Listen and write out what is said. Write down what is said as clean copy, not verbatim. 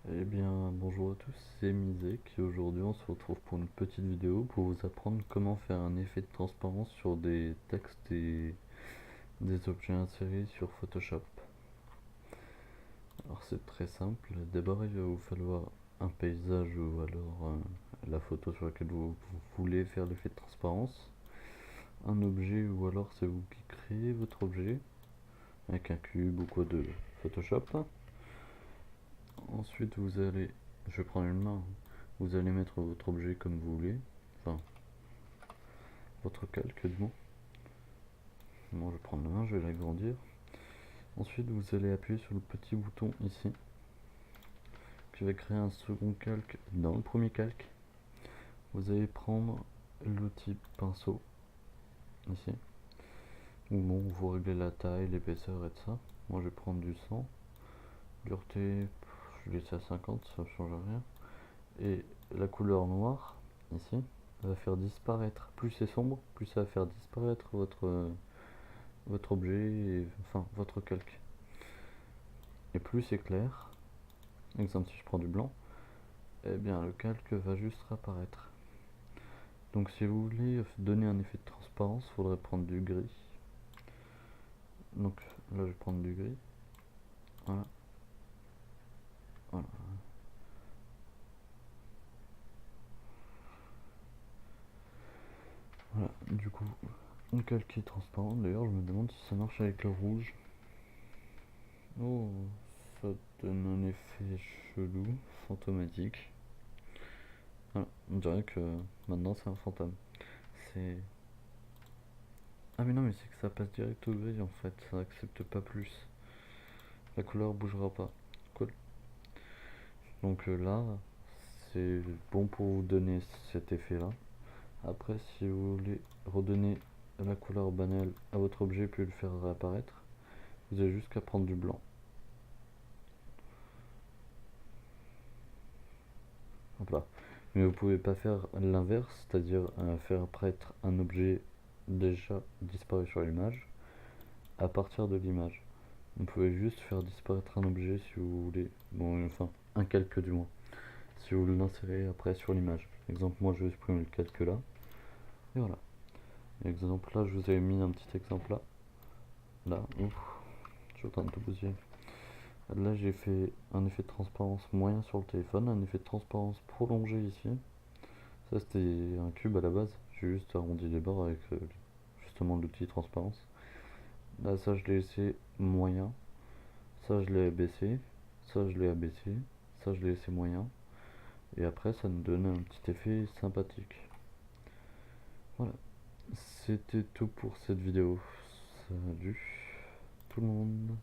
Eh bien, bonjour à tous, c'est Misek et aujourd'hui on se retrouve pour une petite vidéo pour vous apprendre comment faire un effet de transparence sur des textes et des objets insérés sur Photoshop. Alors c'est très simple, d'abord il va vous falloir un paysage ou alors la photo sur laquelle vous voulez faire l'effet de transparence, un objet ou alors c'est vous qui créez votre objet avec un cube ou quoi de Photoshop. Ensuite je vais prendre une main, vous allez mettre votre objet comme vous voulez, enfin votre calque du moins. Bon, je vais prendre la main, je vais l'agrandir. Ensuite, vous allez appuyer sur le petit bouton ici, qui va créer un second calque dans le premier calque. Vous allez prendre l'outil pinceau, ici, où bon, vous réglez la taille, l'épaisseur et tout ça. Moi, je vais prendre du 100. Dureté, je vais laisser à 50, ça ne change rien. Et la couleur noire, ici, va faire disparaître. Plus c'est sombre, plus ça va faire disparaître votre objet, enfin votre calque. Et plus c'est clair, exemple si je prends du blanc, eh bien le calque va juste apparaître. Donc si vous voulez donner un effet de transparence, il faudrait prendre du gris. Donc là je vais prendre du gris. Voilà. Voilà. Voilà. Du coup, le calque est transparent. D'ailleurs je me demande si ça marche avec le rouge. Oh, ça donne un effet chelou, fantomatique. Voilà. On dirait que maintenant c'est un fantôme. C'est... Ah mais non, mais c'est que ça passe direct au gris en fait, ça n'accepte pas plus. La couleur bougera pas. Cool. Donc là, c'est bon pour vous donner cet effet là. Après, si vous voulez redonner la couleur banale à votre objet puis le faire réapparaître, vous avez juste qu'à prendre du blanc. Hop là. Mais vous pouvez pas faire l'inverse, c'est-à-dire faire apparaître un objet déjà disparu sur l'image à partir de l'image. Vous pouvez juste faire disparaître un objet si vous voulez, bon enfin un calque du moins, si vous l'insérez après sur l'image. Exemple, moi je vais supprimer le calque là, et voilà. Exemple là, je vous avais mis un petit exemple là. Là, ouf, je suis en train de tout bousiller. Là, j'ai fait un effet de transparence moyen sur le téléphone, un effet de transparence prolongé ici. Ça, c'était un cube à la base. J'ai juste arrondi les bords avec justement l'outil de transparence. Là, ça, je l'ai laissé moyen. Ça, je l'ai abaissé. Ça, je l'ai abaissé. Ça, je l'ai laissé moyen. Et après, ça nous donne un petit effet sympathique. Voilà. C'était tout pour cette vidéo. Salut tout le monde.